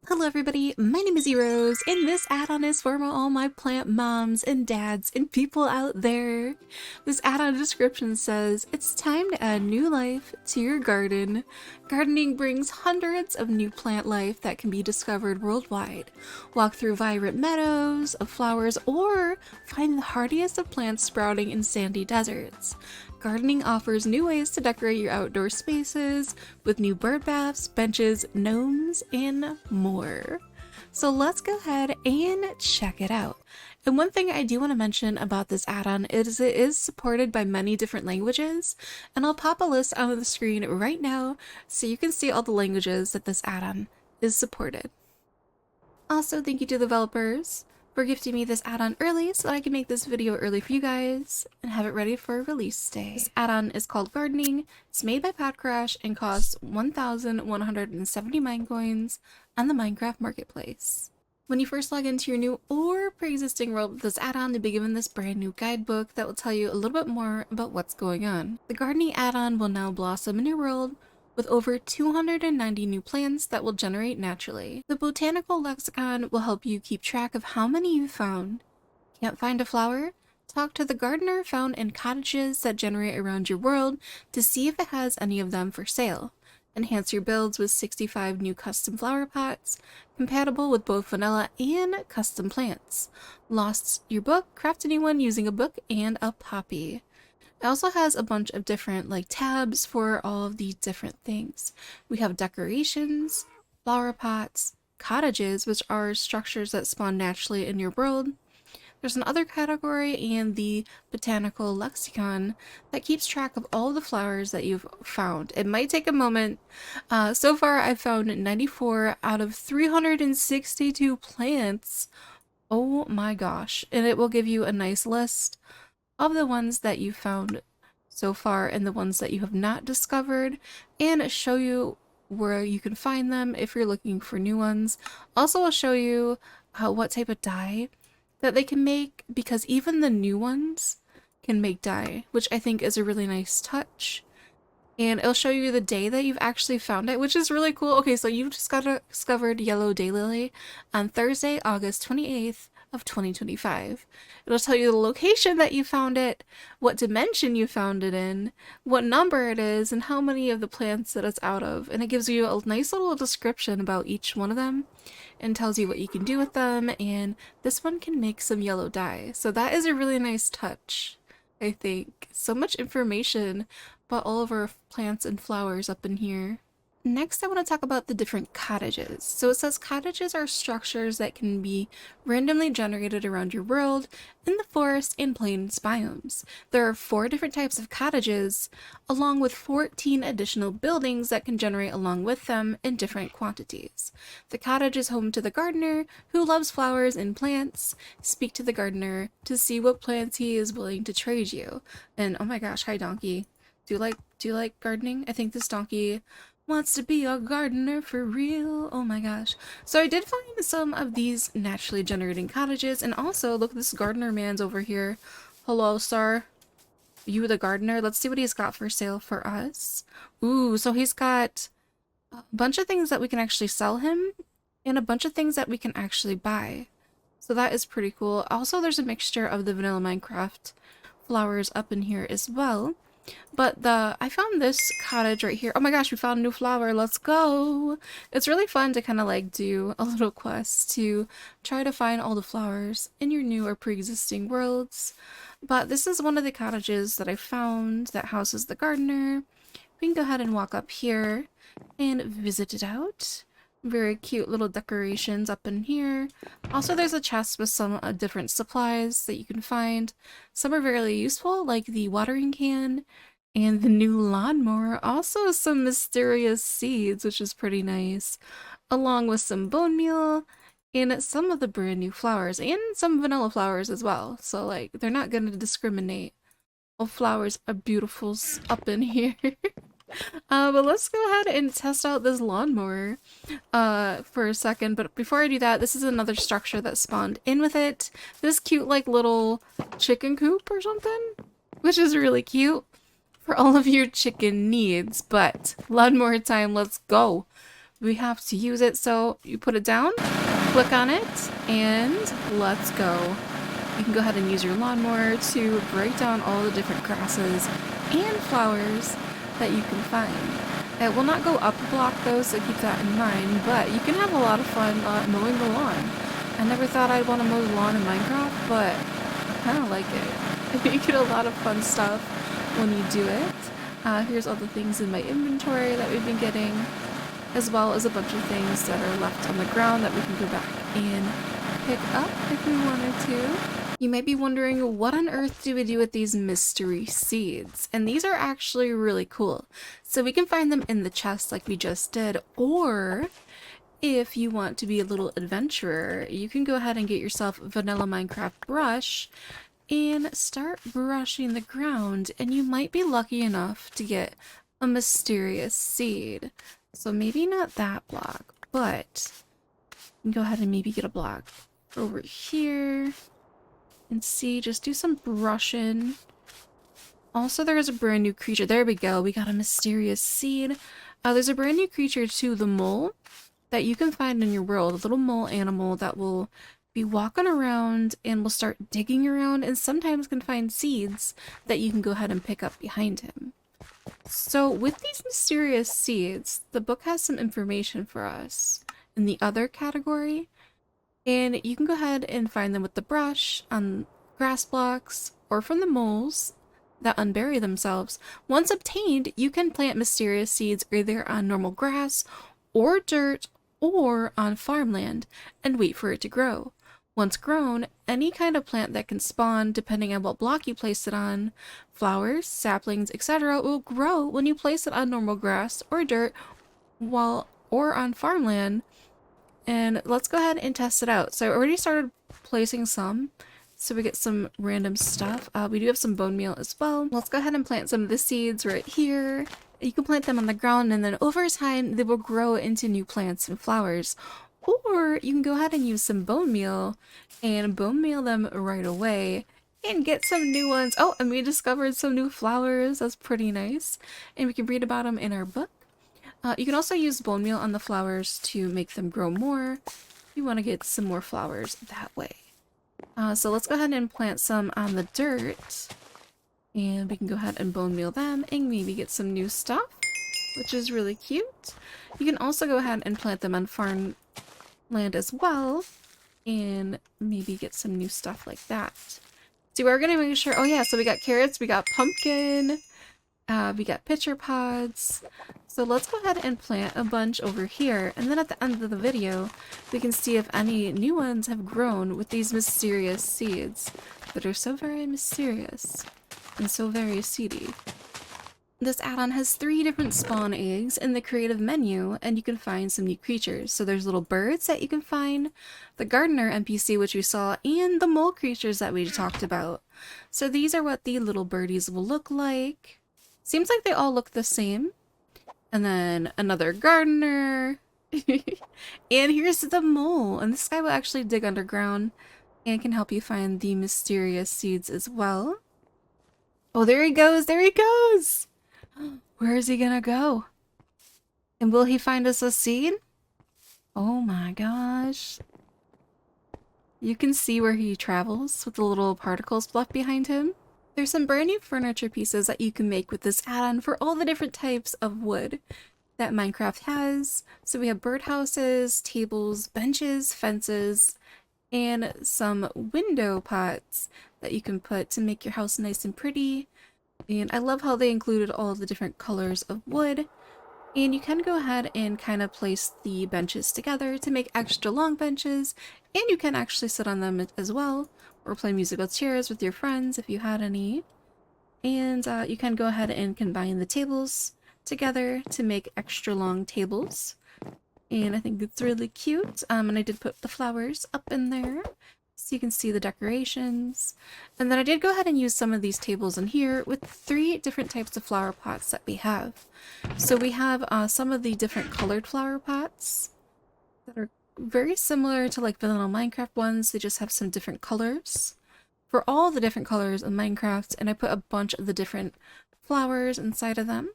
Hello everybody, my name is Rose, and this add-on is for all my plant moms and dads and people out there. This add-on description says, it's time to add new life to your garden. Gardening brings hundreds of new plant life that can be discovered worldwide. Walk through vibrant meadows of flowers or find the hardiest of plants sprouting in sandy deserts. Gardening offers new ways to decorate your outdoor spaces with new bird baths, benches, gnomes, and more. So let's go ahead and check it out. And one thing I do want to mention about this add-on is it is supported by many different languages, and I'll pop a list on the screen right now so you can see all the languages that this add-on is supported. Also, thank you to the developers for gifting me this add-on early so that I can make this video early for you guys and have it ready for release day. This add-on is called Gardening. It's made by Podcrash and costs 1,170 mine coins on the Minecraft Marketplace. When you first log into your new or pre-existing world with this add-on, you'll be given this brand new guidebook that will tell you a little bit more about what's going on. The gardening add-on will now blossom in your world with over 290 new plants that will generate naturally. The Botanical Lexicon will help you keep track of how many you've found. Can't find a flower? Talk to the gardener found in cottages that generate around your world to see if it has any of them for sale. Enhance your builds with 65 new custom flower pots, compatible with both vanilla and custom plants. Lost your book? Craft a new one using a book and a poppy. It also has a bunch of different tabs for all of these different things. We have decorations, flower pots, cottages, which are structures that spawn naturally in your world. There's another category and the Botanical Lexicon that keeps track of all the flowers that you've found. It might take a moment. So far I've found 94 out of 362 plants. Oh my gosh. And it will give you a nice list of the ones that you found so far and the ones that you have not discovered, and show you where you can find them if you're looking for new ones. Also, I'll show you what type of dye that they can make, because even the new ones can make dye, which I think is a really nice touch. And it'll show you the day that you've actually found it, which is really cool. Okay, so you just discovered yellow daylily on Thursday, August 28th of 2025. It'll tell you the location that you found it, what dimension you found it in, what number it is, and how many of the plants that it's out of. And it gives you a nice little description about each one of them and tells you what you can do with them. And this one can make some yellow dye. So that is a really nice touch, I think. So much information about all of our plants and flowers up in here. Next, I want to talk about the different cottages. So it says cottages are structures that can be randomly generated around your world in the forest and plains biomes. There are 4 different types of cottages, along with 14 additional buildings that can generate along with them in different quantities. The cottage is home to the gardener, who loves flowers and plants. Speak to the gardener to see what plants he is willing to trade you. And oh my gosh, hi donkey. Do you like gardening? I think this donkey wants to be a gardener for real. Oh my gosh. So I did find some of these naturally generating cottages, and also look, this gardener man's over here. Hello, sir. You the gardener? Let's see what he's got for sale for us. Ooh, so he's got a bunch of things that we can actually sell him and a bunch of things that we can actually buy. So that is pretty cool. Also, there's a mixture of the vanilla Minecraft flowers up in here as well. But I found this cottage right here. Oh my gosh, we found a new flower. Let's go. It's really fun to kind of do a little quest to try to find all the flowers in your new or pre-existing worlds. But this is one of the cottages that I found that houses the gardener. We can go ahead and walk up here and visit it out. Very cute little decorations up in here. Also, there's a chest with some different supplies that you can find. Some are very useful, like the watering can and the new lawnmower. Also, some mysterious seeds, which is pretty nice, along with some bone meal and some of the brand new flowers and some vanilla flowers as well. So, they're not going to discriminate. All flowers are beautiful up in here. But let's go ahead and test out this lawnmower for a second. But before I do that, this is another structure that spawned in with it. This cute little chicken coop or something, which is really cute for all of your chicken needs. But lawnmower time, let's go. we have to use it. So you put it down, click on it, and let's go. You can go ahead and use your lawnmower to break down all the different grasses and flowers that you can find. It will not go up a block though, so keep that in mind, but you can have a lot of fun mowing the lawn. I never thought I'd want to mow the lawn in Minecraft, but I kind of like it. You get a lot of fun stuff when you do it. Here's all the things in my inventory that we've been getting, as well as a bunch of things that are left on the ground that we can go back and pick up if we wanted to. You might be wondering, what on earth do we do with these mystery seeds? And these are actually really cool. So we can find them in the chest like we just did, or if you want to be a little adventurer, you can go ahead and get yourself a vanilla Minecraft brush and start brushing the ground, and you might be lucky enough to get a mysterious seed. So maybe not that block, but you can go ahead and maybe get a block over here and see, just do some brushing. Also, there is a brand new creature. There we go. We got a mysterious seed. There's a brand new creature too, the mole, that you can find in your world. A little mole animal that will be walking around and will start digging around, and sometimes can find seeds that you can go ahead and pick up behind him. So with these mysterious seeds, the book has some information for us in the other category, and you can go ahead and find them with the brush on grass blocks or from the moles that unbury themselves. Once obtained, you can plant mysterious seeds either on normal grass or dirt or on farmland and wait for it to grow. Once grown, any kind of plant that can spawn, depending on what block you place it on, flowers, saplings, etc., will grow when you place it on normal grass or dirt or on farmland. And let's go ahead and test it out. So I already started placing some, so we get some random stuff. We do have some bone meal as well. Let's go ahead and plant some of the seeds right here. You can plant them on the ground, and then over time they will grow into new plants and flowers. Or you can go ahead and use some bone meal and bone meal them right away and get some new ones. Oh, and we discovered some new flowers. That's pretty nice. And we can read about them in our book. You can also use bone meal on the flowers to make them grow more. You want to get some more flowers that way. So let's go ahead and plant some on the dirt. And we can go ahead and bone meal them and maybe get some new stuff, which is really cute. You can also go ahead and plant them on farmland as well and maybe get some new stuff like that. So we're going to make sure, oh yeah, so we got carrots, we got pumpkin, we got pitcher pods. So let's go ahead and plant a bunch over here, and then at the end of the video we can see if any new ones have grown with these mysterious seeds that are so very mysterious and so very seedy. This add-on has 3 different spawn eggs in the creative menu, and you can find some new creatures. So there's little birds that you can find, the gardener NPC which we saw, and the mole creatures that we talked about. So these are what the little birdies will look like. Seems like they all look the same. And then another gardener. And here's the mole. And this guy will actually dig underground and can help you find the mysterious seeds as well. Oh, there he goes. There he goes. Where is he gonna go? And will he find us a seed? Oh my gosh. You can see where he travels with the little particles left behind him. There's some brand new furniture pieces that you can make with this add-on for all the different types of wood that Minecraft has. So we have birdhouses, tables, benches, fences, and some window pots that you can put to make your house nice and pretty. And I love how they included all the different colors of wood. And you can go ahead and kind of place the benches together to make extra long benches, and you can actually sit on them as well, or play musical chairs with your friends if you had any. And you can go ahead and combine the tables together to make extra long tables. And I think it's really cute. And I did put the flowers up in there so you can see the decorations. And then I did go ahead and use some of these tables in here with 3 different types of flower pots that we have. So we have some of the different colored flower pots that are very similar to like vanilla Minecraft ones. They just have some different colors for all the different colors in Minecraft, and I put a bunch of the different flowers inside of them.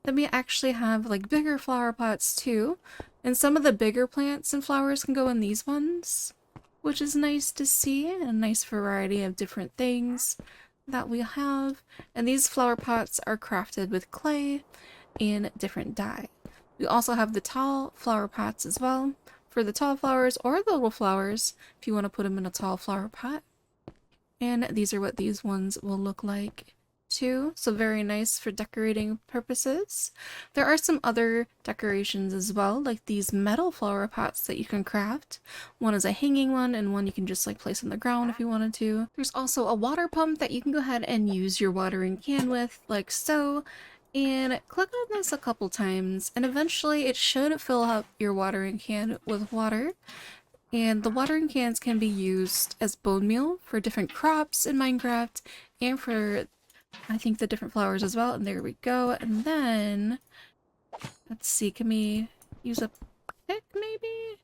Then we actually have like bigger flower pots too, And some of the bigger plants and flowers can go in these ones, which is nice to see, and a nice variety of different things that we have. And these flower pots are crafted with clay and different dye. We also have the tall flower pots as well, for the tall flowers or the little flowers if you want to put them in a tall flower pot. And these are what these ones will look like too, so very nice for decorating purposes. There are some other decorations as well, like these metal flower pots that you can craft. One is a hanging one, and one you can just like place on the ground if you wanted to. There's also a water pump that you can go ahead and use your watering can with, like so. And click on this a couple times, and eventually it should fill up your watering can with water. And the watering cans can be used as bone meal for different crops in Minecraft, and for, I think, the different flowers as well. And there we go. And then, let's see, can we use a pick maybe?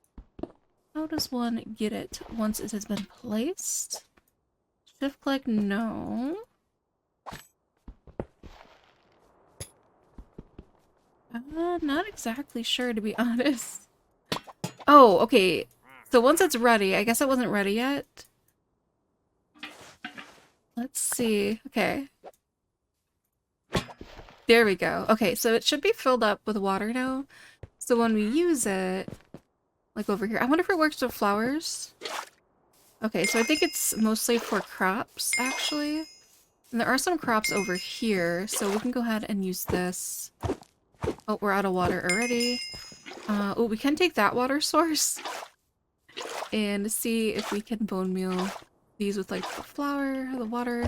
How does one get it once it has been placed? Shift click, no. Not exactly sure, to be honest. Oh, okay. So once it's ready, I guess it wasn't ready yet. Let's see. Okay. There we go. Okay, so it should be filled up with water now. So when we use it, like over here, I wonder if it works with flowers. Okay, so I think it's mostly for crops, actually. And there are some crops over here, so we can go ahead and use this. Oh, we're out of water already. Oh, we can take that water source and see if we can bone meal these with like the flour, the water.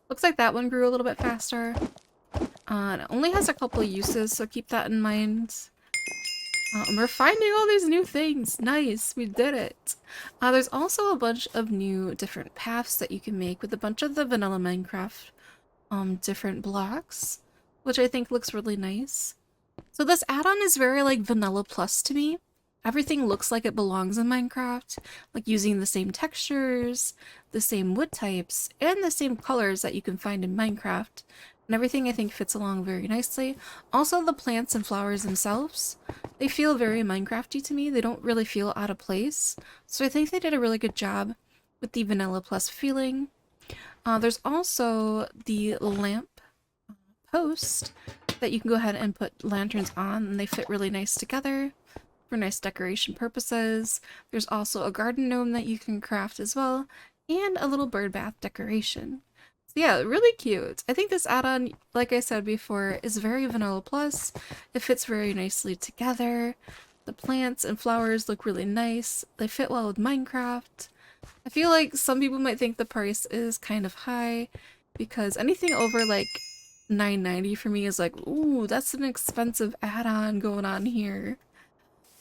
Looks like that one grew a little bit faster. It only has a couple of uses, so keep that in mind. We're finding all these new things. Nice, we did it. There's also a bunch of new different paths that you can make with a bunch of the vanilla Minecraft different blocks, which I think looks really nice. So this add-on is very like vanilla plus to me. Everything looks like it belongs in Minecraft, like using the same textures, the same wood types, and the same colors that you can find in Minecraft. And everything I think fits along very nicely. Also the plants and flowers themselves, they feel very Minecrafty to me. They don't really feel out of place. So I think they did a really good job with the vanilla plus feeling. There's also the lamp post that you can go ahead and put lanterns on, and they fit really nice together for nice decoration purposes. There's also a garden gnome that you can craft as well, and a little bird bath decoration. So yeah, really cute. I think this add-on, like I said before, is very vanilla plus. It fits very nicely together. The plants and flowers look really nice. They fit well with Minecraft. I feel like some people might think the price is kind of high, because anything over like $9.90 for me is like, ooh, that's an expensive add-on going on here.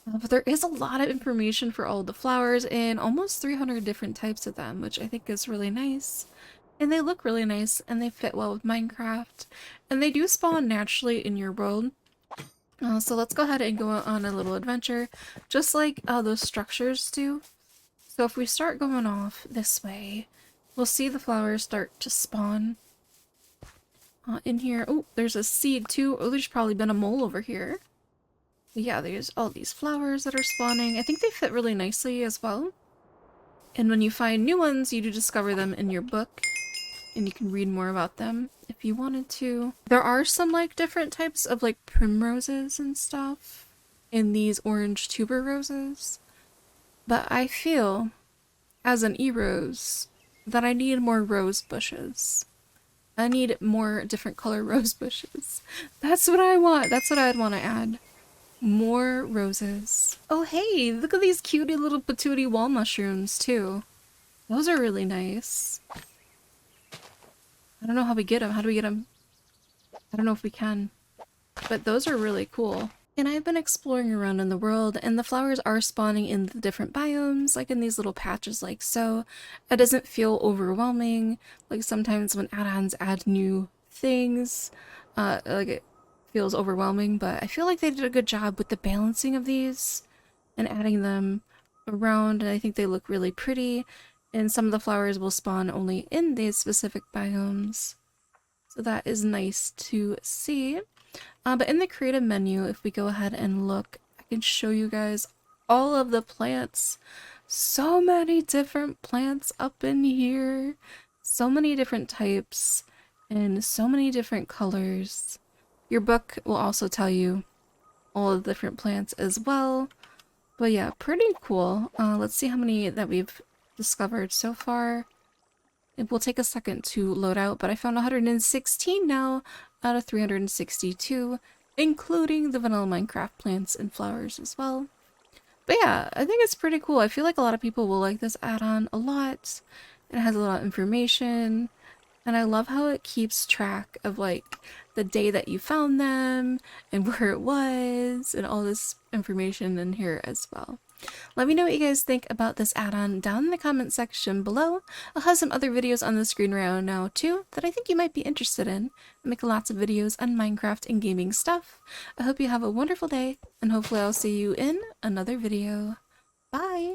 But there is a lot of information for all the flowers and almost 300 different types of them, which I think is really nice. And they look really nice, and they fit well with Minecraft. And they do spawn naturally in your world. So let's go ahead and go on a little adventure, just like those structures do. So if we start going off this way, we'll see the flowers start to spawn in here. Oh, there's a seed too. Oh, there's probably been a mole over here. But yeah, there's all these flowers that are spawning. I think they fit really nicely as well. And when you find new ones, you do discover them in your book, and you can read more about them if you wanted to. There are some like different types of like primroses and stuff in these orange tuber roses. But I feel, as an e-rose, that I need more rose bushes. I need more different color rose bushes. That's what I want. That's what I'd want to add. More roses. Oh hey, look at these cutie little patootie wall mushrooms too. Those are really nice. I don't know how we get them. How do we get them? I don't know if we can. But those are really cool. And I've been exploring around in the world, and the flowers are spawning in the different biomes, like in these little patches like so. It doesn't feel overwhelming, like sometimes when add-ons add new things, like it feels overwhelming, but I feel like they did a good job with the balancing of these and adding them around, and I think they look really pretty, and some of the flowers will spawn only in these specific biomes. So that is nice to see. But in the creative menu, if we go ahead and look, I can show you guys all of the plants. So many different plants up in here. So many different types and so many different colors. Your book will also tell you all of the different plants as well. But yeah, pretty cool. Let's see how many that we've discovered so far. It will take a second to load out, but I found 116 now out of 362, including the vanilla Minecraft plants and flowers as well. But yeah, I think it's pretty cool. I feel like a lot of people will like this add-on a lot. It has a lot of information, and I love how it keeps track of like the day that you found them and where it was and all this information in here as well. Let me know what you guys think about this add-on down in the comment section below. I'll have some other videos on the screen right now too that I think you might be interested in. I make lots of videos on Minecraft and gaming stuff. I hope you have a wonderful day, and hopefully I'll see you in another video. Bye!